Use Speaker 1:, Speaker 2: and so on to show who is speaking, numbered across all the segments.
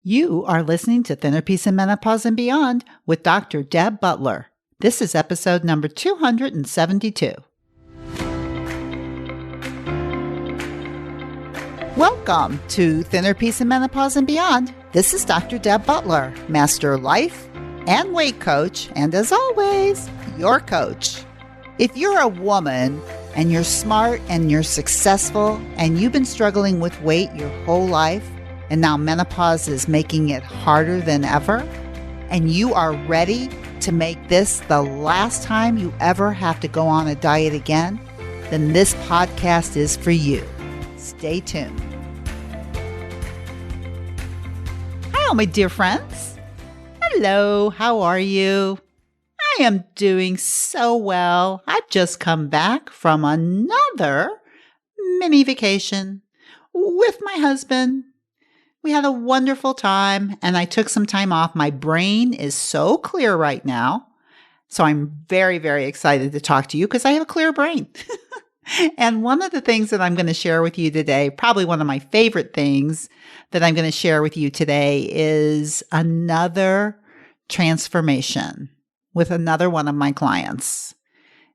Speaker 1: You are listening to Thinner Peace and Menopause and Beyond with Dr. Deb Butler. This is episode number 272. Welcome to Thinner Peace and Menopause and Beyond. This is Dr. Deb Butler, Master Life and Weight Coach, and as always, your coach. If you're a woman and you're smart and you're successful and you've been struggling with weight your whole life, and now menopause is making it harder than ever, and you are ready to make this the last time you ever have to go on a diet again, then this podcast is for you. Stay tuned. Hello, my dear friends. Hello, how are you? I am doing so well. I've just come back from another mini vacation with my husband. We had a wonderful time, and I took some time off. My brain is so clear right now. So I'm very, very excited to talk to you because I have a clear brain. And one of the things that I'm going to share with you today, probably one of my favorite things that I'm going to share with you today, is another transformation with another one of my clients.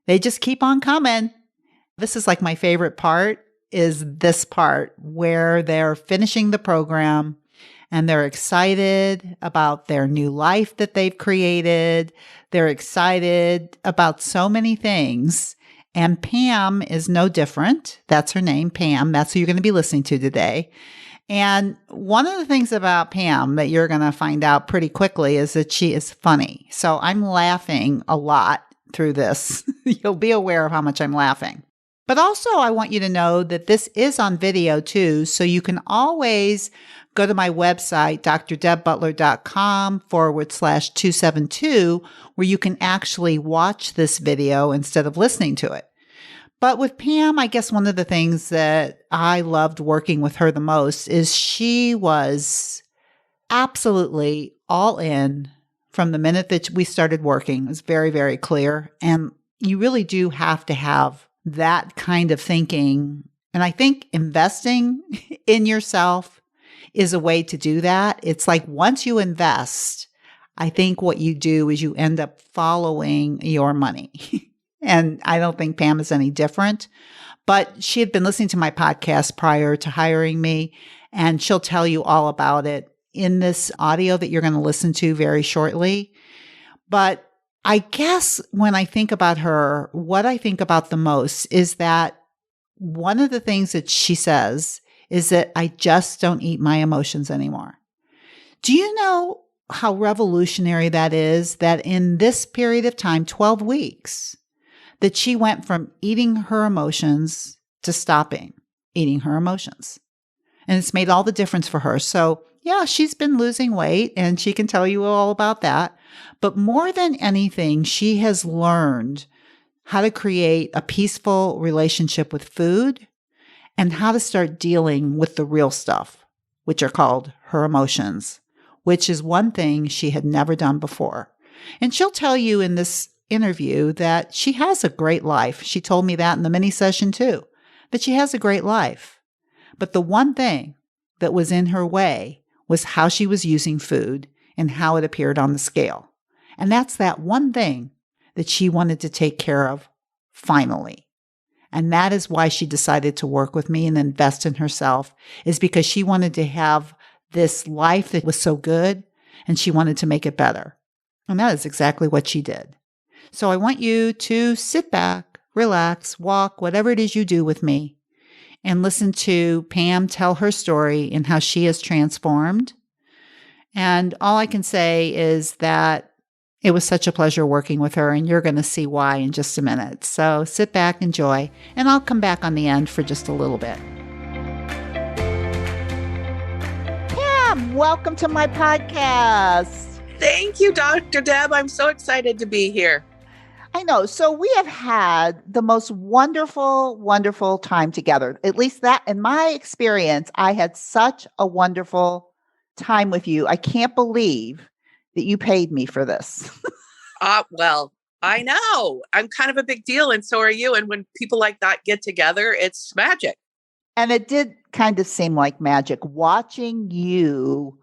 Speaker 1: They just keep on coming. This is like my favorite part. Is this part where they're finishing the program and they're excited about their new life that they've created. They're excited about so many things. And Pam is no different. That's her name, Pam. That's who you're going to be listening to today. And one of the things about Pam that you're going to find out pretty quickly is that she is funny. So I'm laughing a lot through this. You'll be aware of how much I'm laughing. But also, I want you to know that this is on video too, so you can always go to my website, drdebbutler.com/272, where you can actually watch this video instead of listening to it. But with Pam, I guess one of the things that I loved working with her the most is she was absolutely all in from the minute that we started working. It was very, very clear. And you really do have to have that kind of thinking. And I think investing in yourself is a way to do that. It's like once you invest, I think what you do is you end up following your money. And I don't think Pam is any different. But she had been listening to my podcast prior to hiring me, and she'll tell you all about it in this audio that you're going to listen to very shortly. But I guess when I think about her, what I think about the most is that one of the things that she says is that I just don't eat my emotions anymore. Do you know how revolutionary that is? That in this period of time, 12 weeks, that she went from eating her emotions to stopping eating her emotions. And it's made all the difference for her. So yeah, she's been losing weight and she can tell you all about that. But more than anything, she has learned how to create a peaceful relationship with food and how to start dealing with the real stuff, which are called her emotions, which is one thing she had never done before. And she'll tell you in this interview that she has a great life. She told me that in the mini session too, that she has a great life. But the one thing that was in her way was how she was using food and how it appeared on the scale. And that's that one thing that she wanted to take care of finally. And that is why she decided to work with me and invest in herself, is because she wanted to have this life that was so good and she wanted to make it better. And that is exactly what she did. So I want you to sit back, relax, walk, whatever it is you do with me, and listen to Pam tell her story and how she has transformed. And all I can say is that it was such a pleasure working with her, and you're going to see why in just a minute. So sit back, enjoy, and I'll come back on the end for just a little bit. Pam, welcome to my podcast.
Speaker 2: Thank you, Dr. Deb. I'm so excited to be here.
Speaker 1: I know. So we have had the most wonderful, wonderful time together. At least that, in my experience, I had such a wonderful time with you. I can't believe that you paid me for this.
Speaker 2: Well, I know. I'm kind of a big deal, and so are you. And when people like that get together, it's magic.
Speaker 1: And it did kind of seem like magic watching you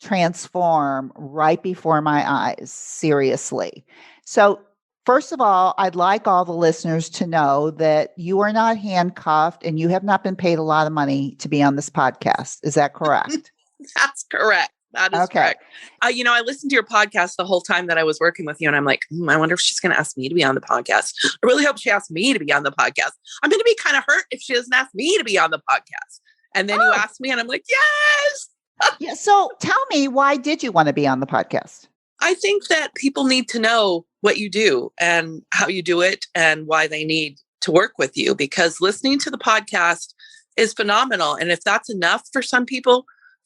Speaker 1: transform right before my eyes, seriously. So, first of all, I'd like all the listeners to know that you are not handcuffed and you have not been paid a lot of money to be on this podcast. Is that correct?
Speaker 2: That's correct. That is
Speaker 1: Okay.
Speaker 2: correct. I listened to your podcast the whole time that I was working with you, and I'm like, I wonder if she's going to ask me to be on the podcast. I really hope she asks me to be on the podcast. I'm going to be kind of hurt if she doesn't ask me to be on the podcast. And then you asked me, and I'm like, yes.
Speaker 1: Yeah. So tell me, why did you want to be on the podcast?
Speaker 2: I think that people need to know what you do and how you do it and why they need to work with you, because listening to the podcast is phenomenal. And if that's enough for some people,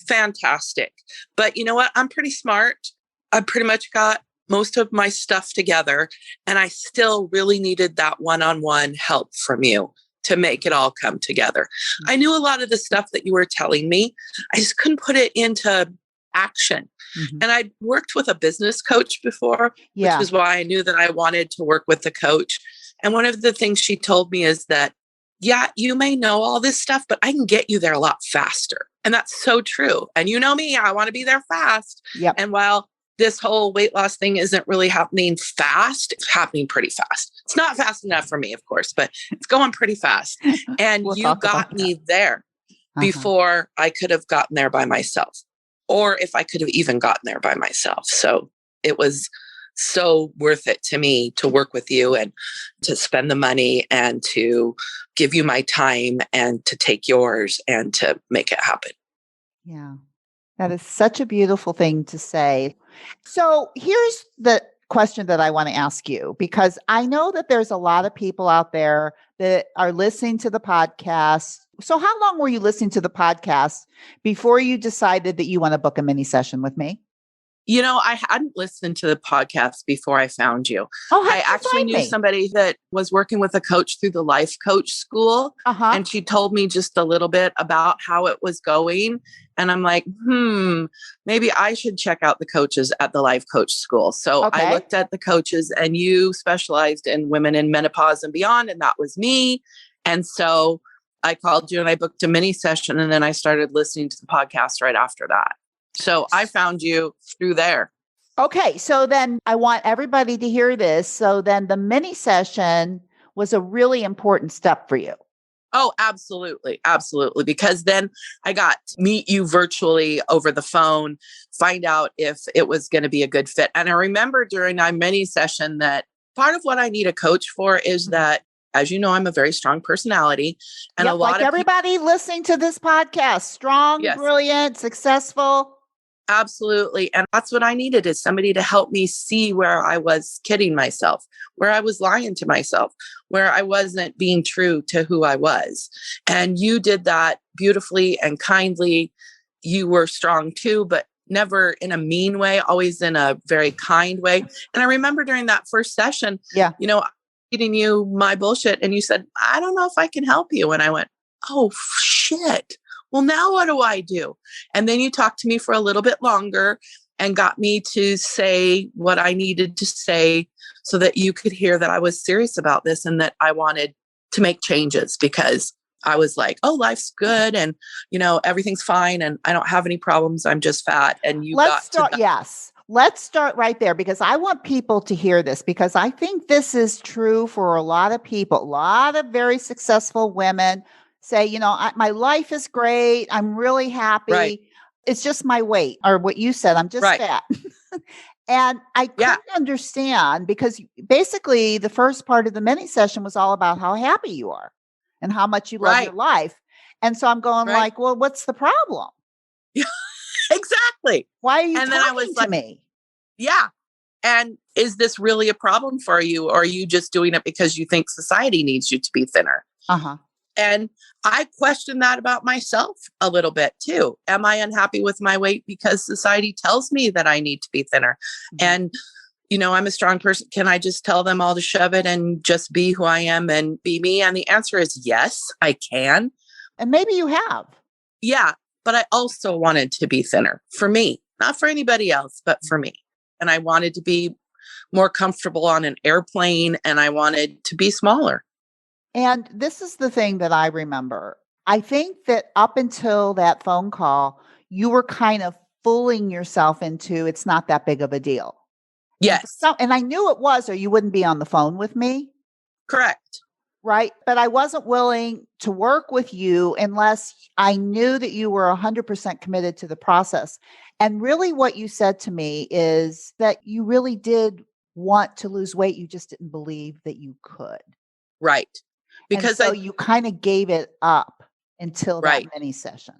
Speaker 2: fantastic. But you know what? I'm pretty smart. I pretty much got most of my stuff together, and I still really needed that one-on-one help from you to make it all come together. I knew a lot of the stuff that you were telling me. I just couldn't put it into action.
Speaker 1: Mm-hmm.
Speaker 2: And I worked with a business coach before, which is why I knew that I wanted to work with the coach. And one of the things she told me is that, yeah, you may know all this stuff, but I can get you there a lot faster. And that's so true. And you know me, I want to be there fast.
Speaker 1: Yep.
Speaker 2: And while this whole weight loss thing isn't really happening fast, it's happening pretty fast. It's not fast enough for me, of course, but it's going pretty fast. And you got me there before I could have gotten there by myself, or if I could have even gotten there by myself. So it was so worth it to me to work with you and to spend the money and to give you my time and to take yours and to make it happen.
Speaker 1: Yeah, that is such a beautiful thing to say. So here's the question that I want to ask you, because I know that there's a lot of people out there that are listening to the podcast. So how long were you listening to the podcast before you decided that you want to book a mini session with me?
Speaker 2: You know, I hadn't listened to the podcast before I found you.
Speaker 1: Oh,
Speaker 2: I actually knew somebody that was working with a coach through the Life Coach School. And she told me just a little bit about how it was going. And I'm like, maybe I should check out the coaches at the Life Coach School. So I looked at the coaches, and you specialized in women in menopause and beyond. And that was me. And so I called you and I booked a mini session. And then I started listening to the podcast right after that. So I found you through there.
Speaker 1: Okay. So then I want everybody to hear this. So then the mini session was a really important step for you.
Speaker 2: Oh, absolutely. Absolutely. Because then I got to meet you virtually over the phone, find out if it was going to be a good fit. And I remember during our mini session that part of what I need a coach for is that, as you know, I'm a very strong personality. And a lot
Speaker 1: of everybody listening to this podcast, strong, brilliant, successful.
Speaker 2: Absolutely. And that's what I needed, is somebody to help me see where I was kidding myself, where I was lying to myself, where I wasn't being true to who I was. And you did that beautifully and kindly. You were strong too, but never in a mean way, always in a very kind way. And I remember during that first session, you know, feeding you my bullshit, and you said, I don't know if I can help you. And I went, oh, shit. Well, now what do I do? And then you talked to me for a little bit longer and got me to say what I needed to say so that you could hear that I was serious about this and that I wanted to make changes, because I was like, oh, life's good. And, you know, everything's fine. And I don't have any problems. I'm just fat. And you Let's
Speaker 1: start right there, because I want people to hear this, because I think this is true for a lot of people. A lot of very successful women say, you know, my life is great. I'm really happy.
Speaker 2: Right.
Speaker 1: It's just my weight, or what you said, I'm just fat. And I couldn't understand, because basically the first part of the mini session was all about how happy you are and how much you love your life. And so I'm going like, well, what's the problem?
Speaker 2: Exactly.
Speaker 1: Why are you talking to me?
Speaker 2: Yeah. And is this really a problem for you? Or are you just doing it because you think society needs you to be thinner? And I question that about myself a little bit too. Am I unhappy with my weight because society tells me that I need to be thinner? And, you know, I'm a strong person. Can I just tell them all to shove it and just be who I am and be me? And the answer is yes, I can.
Speaker 1: And maybe you have.
Speaker 2: Yeah. But I also wanted to be thinner for me, not for anybody else, but for me. And I wanted to be more comfortable on an airplane, and I wanted to be smaller.
Speaker 1: And this is the thing that I remember. I think that up until that phone call, you were kind of fooling yourself into it's not that big of a deal.
Speaker 2: Yes.
Speaker 1: And I knew it was, or you wouldn't be on the phone with me.
Speaker 2: Correct.
Speaker 1: Right. But I wasn't willing to work with you unless I knew that you were 100% committed to the process. And really, what you said to me is that you really did want to lose weight. You just didn't believe that you could.
Speaker 2: Right. Because
Speaker 1: you kind of gave it up until that mini session.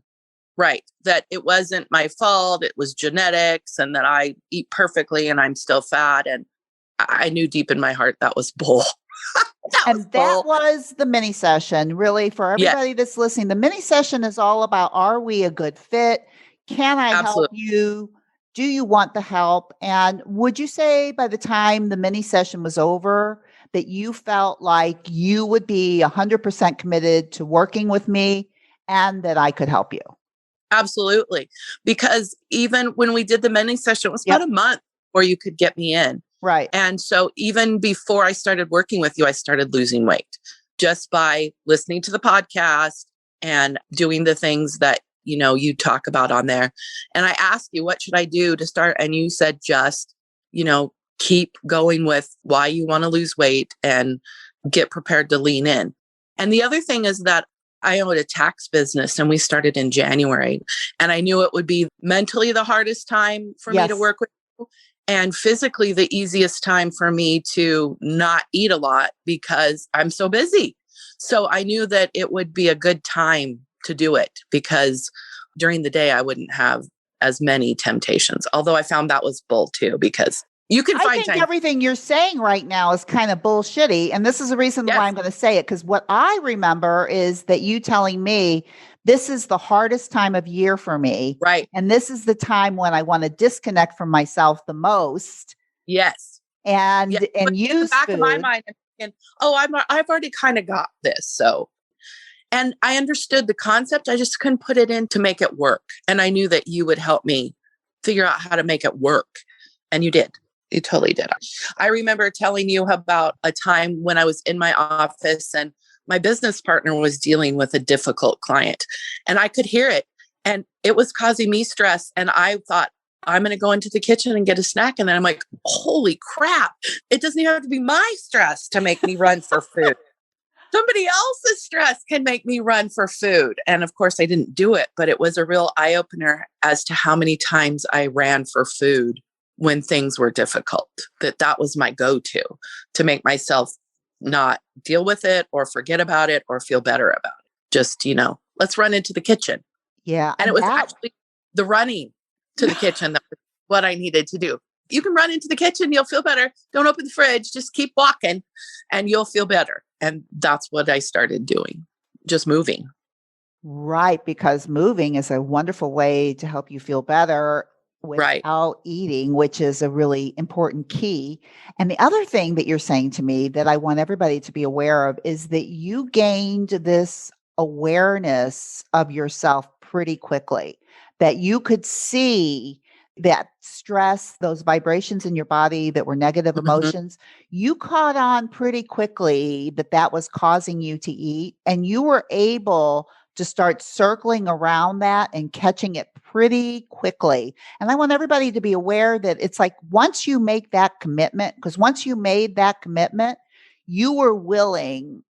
Speaker 2: Right. That it wasn't my fault. It was genetics, and that I eat perfectly and I'm still fat. And I knew deep in my heart that was bull.
Speaker 1: That was the mini session. Really, for everybody that's listening, the mini session is all about, are we a good fit? Can I help you? Do you want the help? And would you say by the time the mini session was over that you felt like you would be 100% committed to working with me and that I could help you?
Speaker 2: Absolutely. Because even when we did the mini session, it was about a month where you could get me in.
Speaker 1: Right.
Speaker 2: And so even before I started working with you, I started losing weight just by listening to the podcast and doing the things that, you talk about on there. And I asked you, what should I do to start? And you said, just, keep going with why you want to lose weight and get prepared to lean in. And the other thing is that I owned a tax business and we started in January, and I knew it would be mentally the hardest time for me to work with you, and physically the easiest time for me to not eat a lot because I'm so busy. So I knew that it would be a good time to do it because during the day I wouldn't have as many temptations. Although I found that was bull too, because you can find
Speaker 1: time. Everything you're saying right now is kind of bullshitty. And this is the reason why I'm going to say it. Because what I remember is that you telling me this is the hardest time of year for me.
Speaker 2: Right.
Speaker 1: And this is the time when I want to disconnect from myself the most.
Speaker 2: Yes.
Speaker 1: And use
Speaker 2: in the back
Speaker 1: food.
Speaker 2: of my mind, and I've already kind of got this. So, and I understood the concept. I just couldn't put it in to make it work. And I knew that you would help me figure out how to make it work. And you did. You totally did. I remember telling you about a time when I was in my office and my business partner was dealing with a difficult client, and I could hear it, and it was causing me stress. And I thought, I'm going to go into the kitchen and get a snack. And then I'm like, holy crap. It doesn't even have to be my stress to make me run for food. Somebody else's stress can make me run for food. And of course I didn't do it, but it was a real eye opener as to how many times I ran for food when things were difficult. That was my go-to to make myself not deal with it or forget about it or feel better about it. Just, let's run into the kitchen.
Speaker 1: Yeah.
Speaker 2: And it was actually the running to the kitchen that was what I needed to do. You can run into the kitchen, you'll feel better. Don't open the fridge, just keep walking and you'll feel better. And that's what I started doing, just moving.
Speaker 1: Right. Because moving is a wonderful way to help you feel better without eating, which is a really important key. And the other thing that you're saying to me that I want everybody to be aware of is that you gained this awareness of yourself pretty quickly, that you could see that stress, those vibrations in your body that were negative emotions, you caught on pretty quickly that was causing you to eat, and you were able to start circling around that and catching it pretty quickly. And I want everybody to be aware that it's like once you make that commitment, because once you made that commitment, you were willing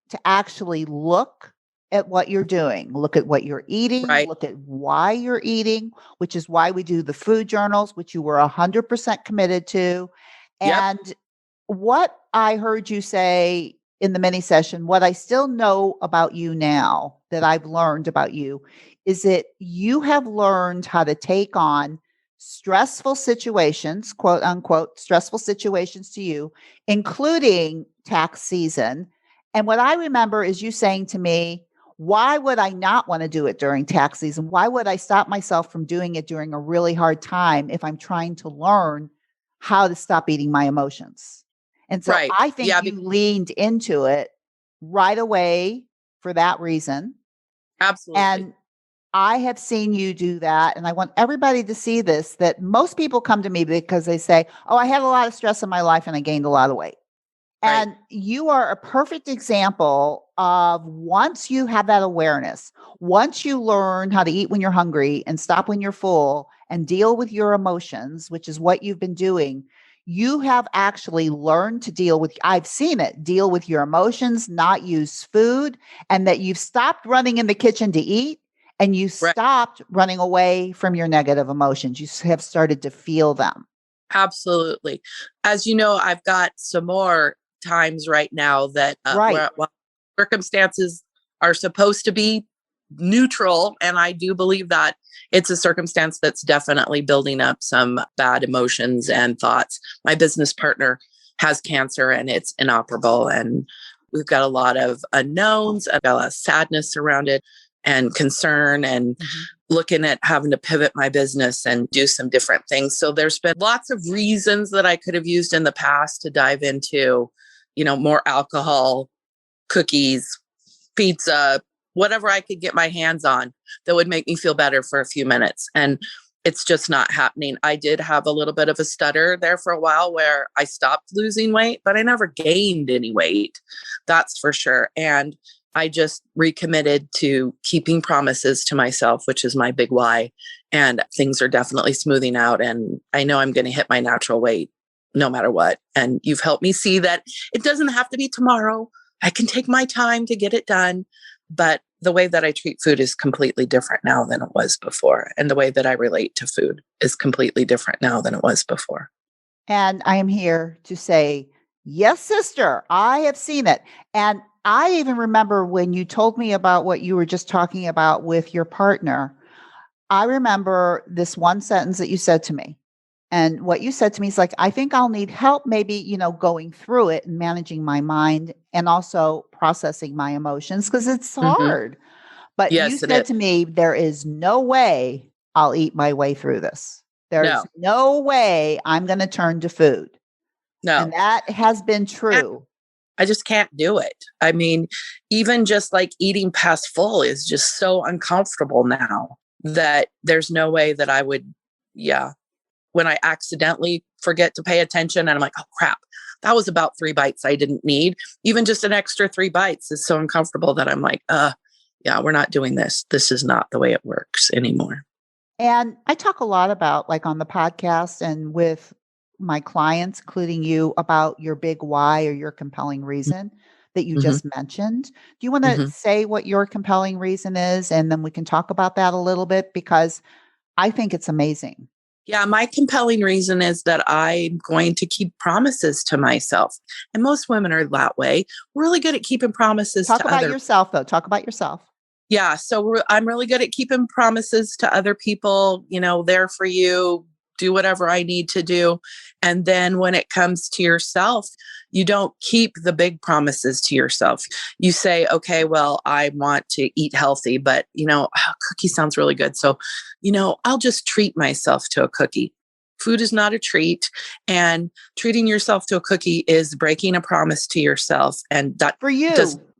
Speaker 1: to actually look at what you're doing, look at what you're eating, look at why you're eating, which is why we do the food journals, which you were 100% committed to. And what I heard you say in the mini session, what I still know about you now that I've learned about you is that you have learned how to take on stressful situations, quote unquote, stressful situations to you, including tax season. And what I remember is you saying to me, why would I not want to do it during tax season? Why would I stop myself from doing it during a really hard time if I'm trying to learn how to stop eating my emotions? And so I think you leaned into it right away for that reason.
Speaker 2: Absolutely.
Speaker 1: And I have seen you do that. And I want everybody to see this, that most people come to me because they say, oh, I had a lot of stress in my life and I gained a lot of weight. And you are a perfect example of once you have that awareness, once you learn how to eat when you're hungry and stop when you're full and deal with your emotions, which is what you've been doing, you have actually learned to deal with, I've seen it, deal with your emotions, not use food, and that you've stopped running in the kitchen to eat and you
Speaker 2: Right.
Speaker 1: stopped running away from your negative emotions. You have started to feel them.
Speaker 2: Absolutely. As you know, I've got some more times right now that
Speaker 1: Right.
Speaker 2: where circumstances are supposed to be neutral. And I do believe that it's a circumstance that's definitely building up some bad emotions and thoughts. My business partner has cancer and it's inoperable. And we've got a lot of unknowns, a lot of sadness around it and concern and looking at having to pivot my business and do some different things. So there's been lots of reasons that I could have used in the past to dive into, more alcohol, cookies, pizza, whatever I could get my hands on that would make me feel better for a few minutes. And it's just not happening. I did have a little bit of a stutter there for a while where I stopped losing weight, but I never gained any weight. That's for sure. And I just recommitted to keeping promises to myself, which is my big why. And things are definitely smoothing out. And I know I'm going to hit my natural weight no matter what. And you've helped me see that it doesn't have to be tomorrow. I can take my time to get it done. But the way that I treat food is completely different now than it was before. And the way that I relate to food is completely different now than it was before.
Speaker 1: And I am here to say, yes, sister, I have seen it. And I even remember when you told me about what you were just talking about with your partner. I remember this one sentence that you said to me. And what you said to me is like, I think I'll need help maybe, going through it and managing my mind and also processing my emotions because it's hard. But you
Speaker 2: Yes, it
Speaker 1: said
Speaker 2: is.
Speaker 1: to me, there is no way I'll eat my way through this. There's no way I'm going to turn to food.
Speaker 2: No.
Speaker 1: And that has been true.
Speaker 2: I just can't do it. I mean, even just like eating past full is just so uncomfortable now that there's no way that I would, when I accidentally forget to pay attention and I'm like, oh crap, that was about 3 bites I didn't need. Even just an extra 3 bites is so uncomfortable that I'm like, we're not doing this. This is not the way it works anymore.
Speaker 1: And I talk a lot about, like on the podcast and with my clients, including you, about your big why or your compelling reason that you just mentioned. Do you want to say what your compelling reason is? And then we can talk about that a little bit because I think it's amazing.
Speaker 2: Yeah, my compelling reason is that I'm going to keep promises to myself. And most women are that way. We're really good at keeping promises
Speaker 1: Talk
Speaker 2: to
Speaker 1: about
Speaker 2: others.
Speaker 1: yourself, though. Talk about yourself.
Speaker 2: Yeah, so I'm really good at keeping promises to other people, there for you, do whatever I need to do. And then when it comes to yourself, you don't keep the big promises to yourself. You say, okay, well, I want to eat healthy, but cookie sounds really good. So, I'll just treat myself to a cookie. Food is not a treat. And treating yourself to a cookie is breaking a promise to yourself. And that
Speaker 1: for you,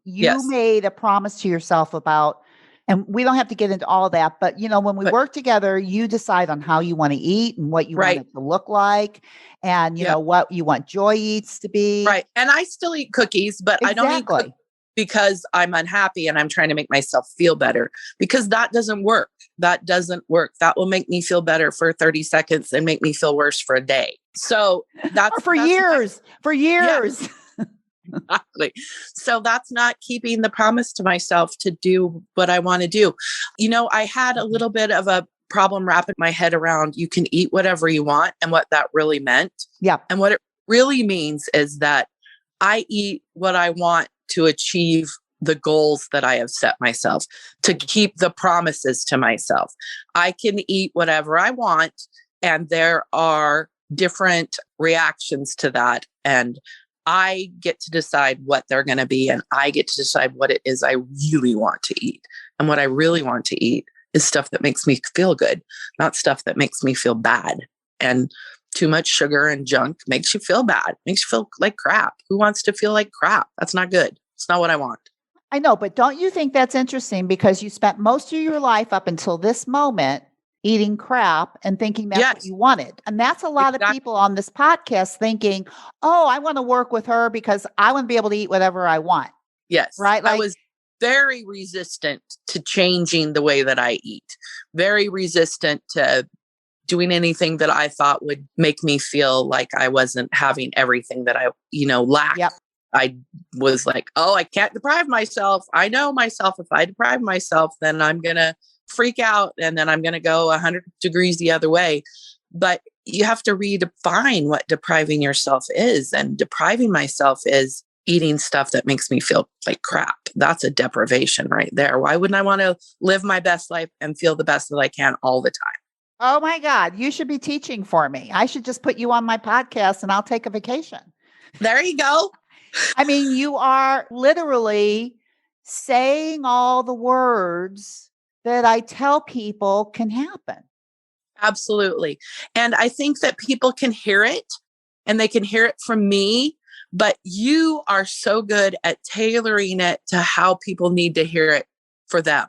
Speaker 2: yes.
Speaker 1: made a promise to yourself about, and we don't have to get into all that, but when we work together, you decide on how you want to eat and what you want it to look like and what you want Joy Eats to be.
Speaker 2: Right. And I still eat cookies, but I don't eat cookies because I'm unhappy and I'm trying to make myself feel better because that doesn't work. That doesn't work. That will make me feel better for 30 seconds and make me feel worse for a day. So that's
Speaker 1: for years.
Speaker 2: Yeah. Exactly. So that's not keeping the promise to myself to do what I want to do. I had a little bit of a problem wrapping my head around you can eat whatever you want and what that really meant.
Speaker 1: Yeah.
Speaker 2: And what it really means is that I eat what I want to achieve the goals that I have set myself, to keep the promises to myself. I can eat whatever I want, and there are different reactions to that. And I get to decide what they're going to be, and I get to decide what it is I really want to eat. And what I really want to eat is stuff that makes me feel good, not stuff that makes me feel bad. And too much sugar and junk makes you feel bad, makes you feel like crap. Who wants to feel like crap? That's not good. It's not what I want.
Speaker 1: I know, but don't you think that's interesting because you spent most of your life up until this moment eating crap and thinking that's what you wanted. And that's a lot of people on this podcast thinking, oh, I want to work with her because I want to be able to eat whatever I want.
Speaker 2: Yes.
Speaker 1: Right.
Speaker 2: I was very resistant to changing the way that I eat, very resistant to doing anything that I thought would make me feel like I wasn't having everything that I, lacked.
Speaker 1: Yep.
Speaker 2: I was like, oh, I can't deprive myself. I know myself. If I deprive myself, then I'm going to freak out and then I'm going to go 100 degrees the other way. But you have to redefine what depriving yourself is. And depriving myself is eating stuff that makes me feel like crap. That's a deprivation right there. Why wouldn't I want to live my best life and feel the best that I can all the time?
Speaker 1: Oh my God, you should be teaching for me. I should just put you on my podcast and I'll take a vacation.
Speaker 2: There you go.
Speaker 1: I mean, you are literally saying all the words that I tell people can happen.
Speaker 2: Absolutely. And I think that people can hear it and they can hear it from me, but you are so good at tailoring it to how people need to hear it for them.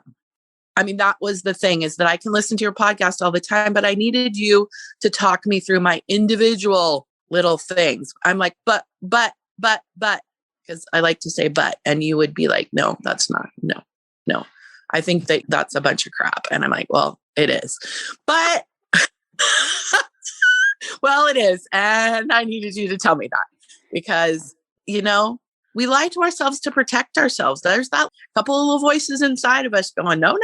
Speaker 2: I mean, that was the thing, is that I can listen to your podcast all the time, but I needed you to talk me through my individual little things. I'm like, but, because I like to say, but, and you would be like, no, that's not, no. I think that that's a bunch of crap. And I'm like, well, it is, but well, it is. And I needed you to tell me that because, we lie to ourselves to protect ourselves. There's that couple of little voices inside of us going, no.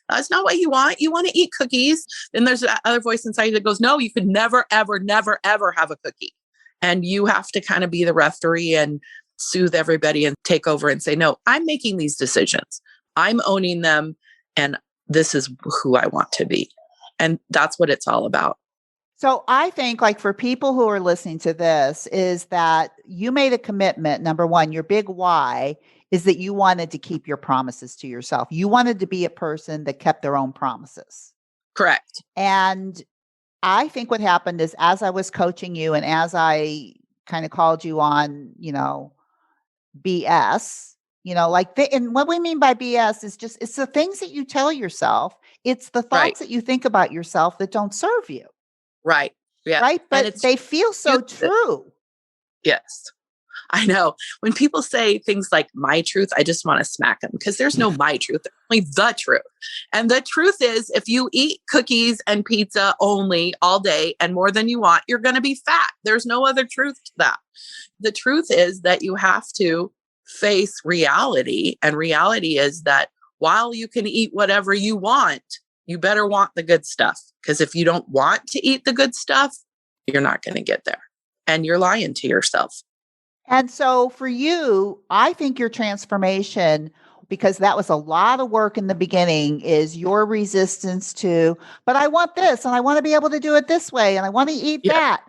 Speaker 2: That's not what you want. You want to eat cookies. Then there's that other voice inside that goes, no, you could never, ever, never, ever have a cookie. And you have to kind of be the referee and soothe everybody and take over and say, no, I'm making these decisions. I'm owning them. And this is who I want to be. And that's what it's all about.
Speaker 1: So I think, like, for people who are listening to this, is that you made a commitment. Number one, your big why is that you wanted to keep your promises to yourself. You wanted to be a person that kept their own promises.
Speaker 2: Correct.
Speaker 1: And I think what happened is, as I was coaching you and as I kind of called you on, BS, and what we mean by BS is just, it's the things that you tell yourself. It's the thoughts that you think about yourself that don't serve you.
Speaker 2: Right. Yeah.
Speaker 1: Right. But they feel so true.
Speaker 2: Yes. I know. When people say things like my truth, I just want to smack them because there's no my truth, there's only the truth. And the truth is, if you eat cookies and pizza only all day and more than you want, you're going to be fat. There's no other truth to that. The truth is that you have to face reality. And reality is that while you can eat whatever you want, you better want the good stuff. Because if you don't want to eat the good stuff, you're not going to get there. And you're lying to yourself.
Speaker 1: And so for you, I think your transformation, because that was a lot of work in the beginning, is your resistance to, but I want this and I want to be able to do it this way and I want to eat that.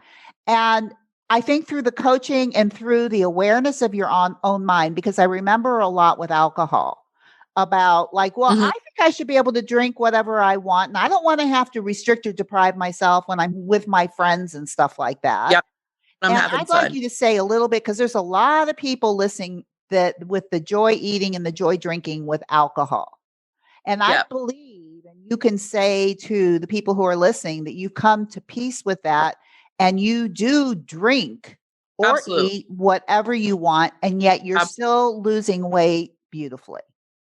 Speaker 1: And I think through the coaching and through the awareness of your own mind, because I remember a lot with alcohol about like, well, I think I should be able to drink whatever I want. And I don't want to have to restrict or deprive myself when I'm with my friends and stuff like that.
Speaker 2: Yep.
Speaker 1: And I'd like you to say a little bit, because there's a lot of people listening that with the joy eating and the joy drinking with alcohol. And I believe, and you can say to the people who are listening, that you've come to peace with that and you do drink or eat whatever you want. And yet you're still losing weight beautifully.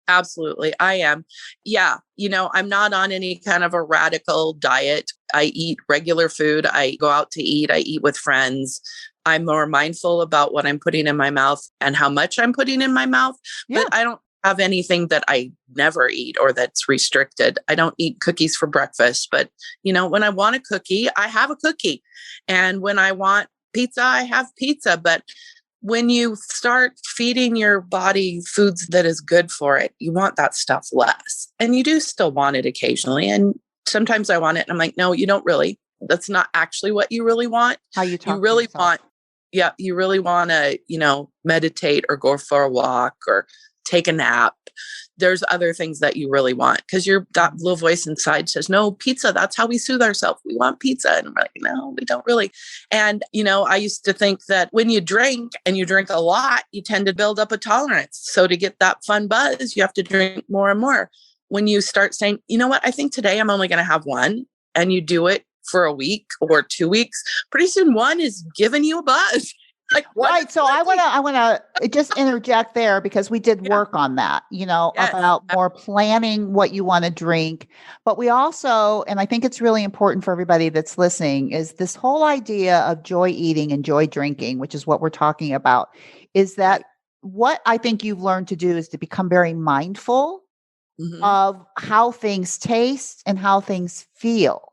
Speaker 2: Absolutely. I am. Yeah. I'm not on any kind of a radical diet. I eat regular food. I go out to eat. I eat with friends. I'm more mindful about what I'm putting in my mouth and how much I'm putting in my mouth. But I don't have anything that I never eat or that's restricted. I don't eat cookies for breakfast. But, when I want a cookie, I have a cookie. And when I want pizza, I have pizza. But when you start feeding your body foods that is good for it, you want that stuff less. And you do still want it occasionally. And sometimes I want it. And I'm like, no, you don't really. That's not actually what you really want.
Speaker 1: How you talk
Speaker 2: you really
Speaker 1: to yourself.
Speaker 2: You really want to, meditate or go for a walk or take a nap. There's other things that you really want because that little voice inside says, no, pizza, that's how we soothe ourselves. We want pizza. And I'm like, no, we don't really. And, I used to think that when you drink and you drink a lot, you tend to build up a tolerance. So to get that fun buzz, you have to drink more and more. When you start saying, you know what, I think today I'm only going to have one, and you do it for a week or 2 weeks, pretty soon one is giving you a buzz. Like, what
Speaker 1: Right.
Speaker 2: is
Speaker 1: So I
Speaker 2: plenty?
Speaker 1: want to just interject there because we did
Speaker 2: Yeah.
Speaker 1: work on that,
Speaker 2: Yes.
Speaker 1: about more planning what you want to drink. But we also, and I think it's really important for everybody that's listening, is this whole idea of joy eating and joy drinking, which is what we're talking about, is that
Speaker 2: Right.
Speaker 1: what I think you've learned to do is to become very mindful
Speaker 2: Mhm.
Speaker 1: of how things taste and how things feel.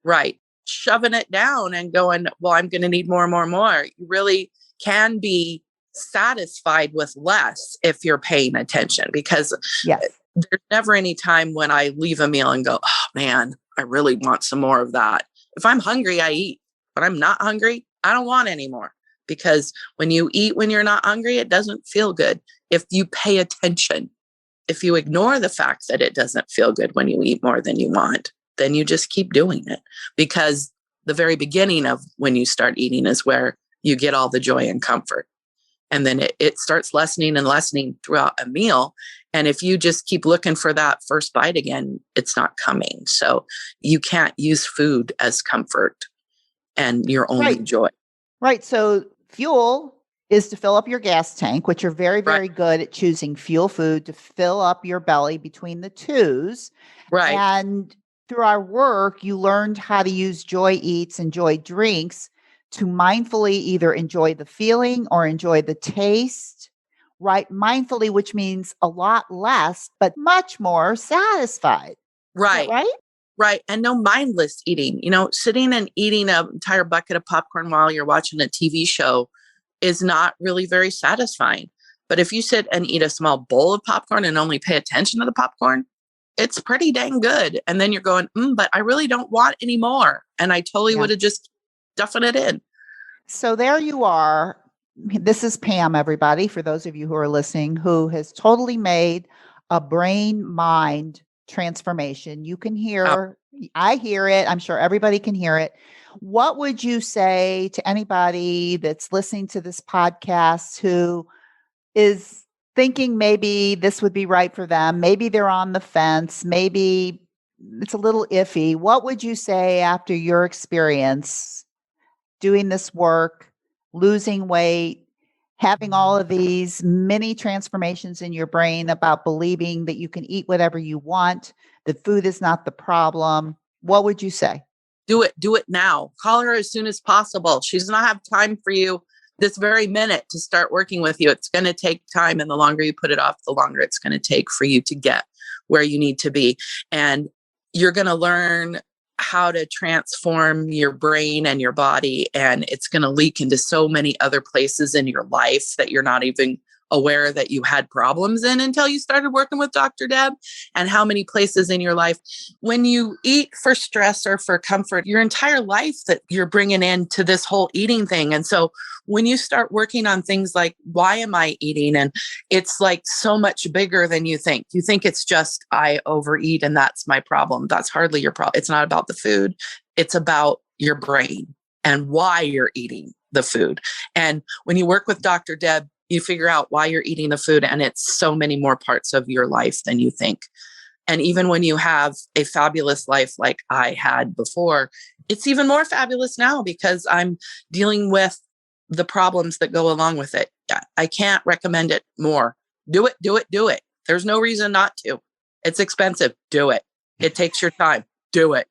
Speaker 2: Right. Shoving it down and going, well, I'm going to need more and more and more. You really can be satisfied with less if you're paying attention, because
Speaker 1: Yes.
Speaker 2: there's never any time when I leave a meal and go, oh man, I really want some more of that. If I'm hungry, I eat. But I'm not hungry, I don't want any more. Because when you eat when you're not hungry, it doesn't feel good. If you pay attention, if you ignore the fact that it doesn't feel good when you eat more than you want, then you just keep doing it, because the very beginning of when you start eating is where you get all the joy and comfort. And then it starts lessening and lessening throughout a meal. And if you just keep looking for that first bite again, it's not coming. So you can't use food as comfort and your only
Speaker 1: Right.
Speaker 2: joy.
Speaker 1: Right. So fuel is to fill up your gas tank, which you're very,
Speaker 2: Right.
Speaker 1: very good at choosing fuel food to fill up your belly between the twos.
Speaker 2: Right.
Speaker 1: And through our work, you learned how to use joy eats and joy drinks to mindfully either enjoy the feeling or enjoy the taste, right? Mindfully, which means a lot less, but much more satisfied. Is that
Speaker 2: Right.
Speaker 1: right?
Speaker 2: Right. And no mindless eating. Sitting and eating an entire bucket of popcorn while you're watching a TV show is not really very satisfying. But if you sit and eat a small bowl of popcorn and only pay attention to the popcorn, it's pretty dang good. And then you're going, but I really don't want any more. And I totally
Speaker 1: Yeah.
Speaker 2: would have just stuffing it in.
Speaker 1: So there you are. This is Pam, everybody, for those of you who are listening, who has totally made a brain mind transformation. You can
Speaker 2: Oh,
Speaker 1: hear, I hear it. I'm sure everybody can hear it. What would you say to anybody that's listening to this podcast who is thinking maybe this would be right for them? Maybe they're on the fence. Maybe it's a little iffy. What would you say after your experience doing this work, losing weight, having all of these mini transformations in your brain about believing that you can eat whatever you want, that food is not the problem? What would you say?
Speaker 2: do it. Do it now. Call her as soon as possible. She does not have time for you this very minute to start working with you. It's going to take time. And the longer you put it off, the longer it's going to take for you to get where you need to be. And you're going to learn how to transform your brain and your body. And it's going to leak into so many other places in your life that you're not even aware that you had problems in until you started working with Dr. Deb. And how many places in your life, when you eat for stress or for comfort, your entire life that you're bringing into this whole eating thing. And so when you start working on things like, why am I eating? And it's like so much bigger than you think. You think it's just, I overeat and that's my problem. That's hardly your problem. It's not about the food. It's about your brain and why you're eating the food. And when you work with Dr. Deb, you figure out why you're eating the food. And it's so many more parts of your life than you think. And even when you have a fabulous life like I had before, it's even more fabulous now because I'm dealing with the problems that go along with it. I can't recommend it more. Do it, do it, do it. There's no reason not to. It's expensive. Do it. It takes your time. Do it.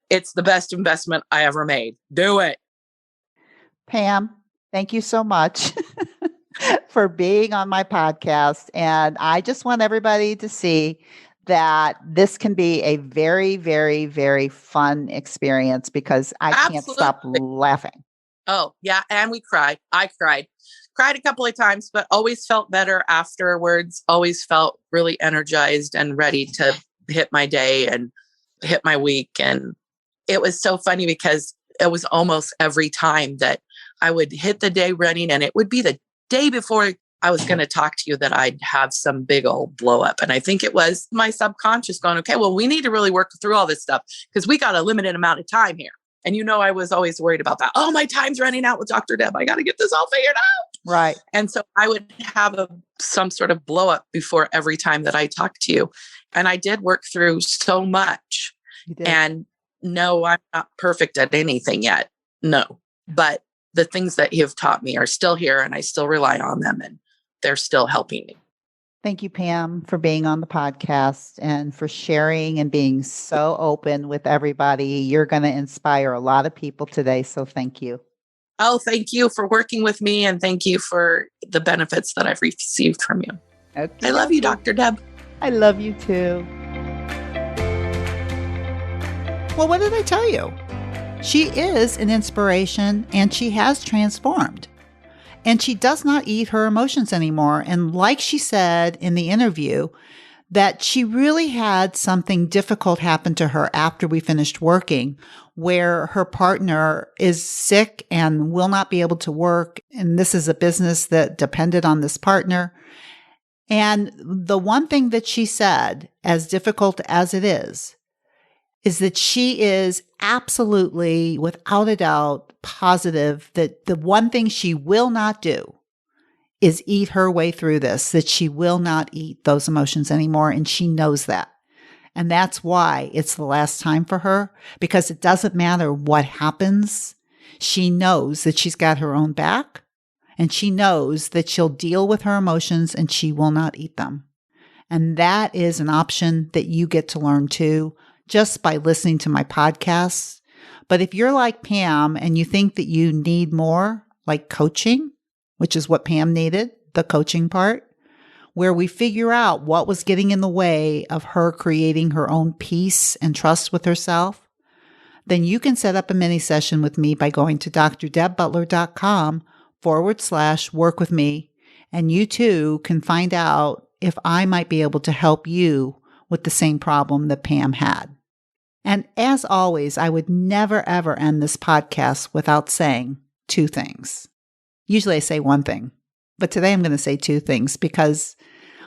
Speaker 2: It's the best investment I ever made. Do it.
Speaker 1: Pam, thank you so much for being on my podcast. And I just want everybody to see that this can be a very, very, very fun experience because I can't stop
Speaker 2: Absolutely.
Speaker 1: laughing.
Speaker 2: Oh, yeah. And we cried. I cried. Cried a couple of times, but always felt better afterwards. Always felt really energized and ready to hit my day and hit my week. And it was so funny because it was almost every time that I would hit the day running, and it would be the day before I was going to talk to you that I'd have some big old blow up. And I think it was my subconscious going, okay, well, we need to really work through all this stuff because we got a limited amount of time here. And I was always worried about that. Oh, my time's running out with Dr. Deb. I got to get this all figured out.
Speaker 1: Right.
Speaker 2: And so I would have some sort of blow up before every time that I talked to you. And I did work through so much.
Speaker 1: You did.
Speaker 2: And no, I'm not perfect at anything yet. No. But the things that you've taught me are still here, and I still rely on them, and they're still helping me.
Speaker 1: Thank you, Pam, for being on the podcast and for sharing and being so open with everybody. You're going to inspire a lot of people today, so thank you.
Speaker 2: Oh, thank you for working with me, and thank you for the benefits that I've received from you.
Speaker 1: Okay.
Speaker 2: I love you, Dr. Deb.
Speaker 1: I love you too. Well, what did I tell you? She is an inspiration, and she has transformed. And she does not eat her emotions anymore. And like she said in the interview, that she really had something difficult happen to her after we finished working, where her partner is sick and will not be able to work. And this is a business that depended on this partner. And the one thing that she said, as difficult as it is that she is absolutely, without a doubt, positive that the one thing she will not do is eat her way through this, that she will not eat those emotions anymore. And she knows that. And that's why it's the last time for her, because it doesn't matter what happens. She knows that she's got her own back, and she knows that she'll deal with her emotions and she will not eat them. And that is an option that you get to learn too, just by listening to my podcasts. But if you're like Pam and you think that you need more, like coaching, which is what Pam needed, the coaching part, where we figure out what was getting in the way of her creating her own peace and trust with herself, then you can set up a mini session with me by going to drdebbutler.com/work with me. And you too can find out if I might be able to help you with the same problem that Pam had. And as always, I would never, ever end this podcast without saying two things. Usually I say one thing, but today I'm going to say two things, because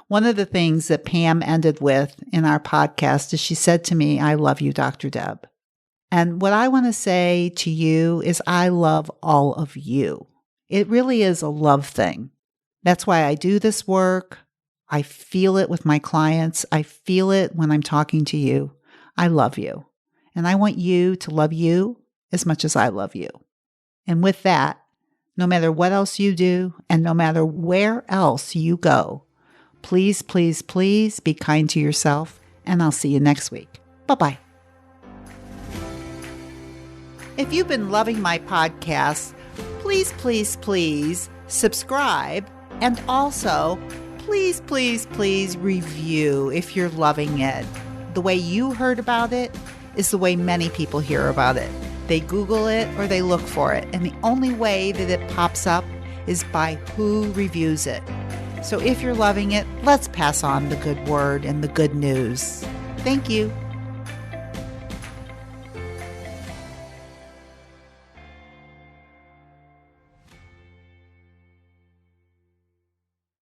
Speaker 1: one of the things that Pam ended with in our podcast is she said to me, "I love you, Dr. Deb." And what I want to say to you is I love all of you. It really is a love thing. That's why I do this work. I feel it with my clients. I feel it when I'm talking to you. I love you. And I want you to love you as much as I love you. And with that, no matter what else you do and no matter where else you go, please, please, please be kind to yourself. And I'll see you next week. Bye-bye. If you've been loving my podcast, please, please, please subscribe. And also, please, please, please review if you're loving it. The way you heard about it is the way many people hear about it. They Google it or they look for it. And the only way that it pops up is by who reviews it. So if you're loving it, let's pass on the good word and the good news. Thank you.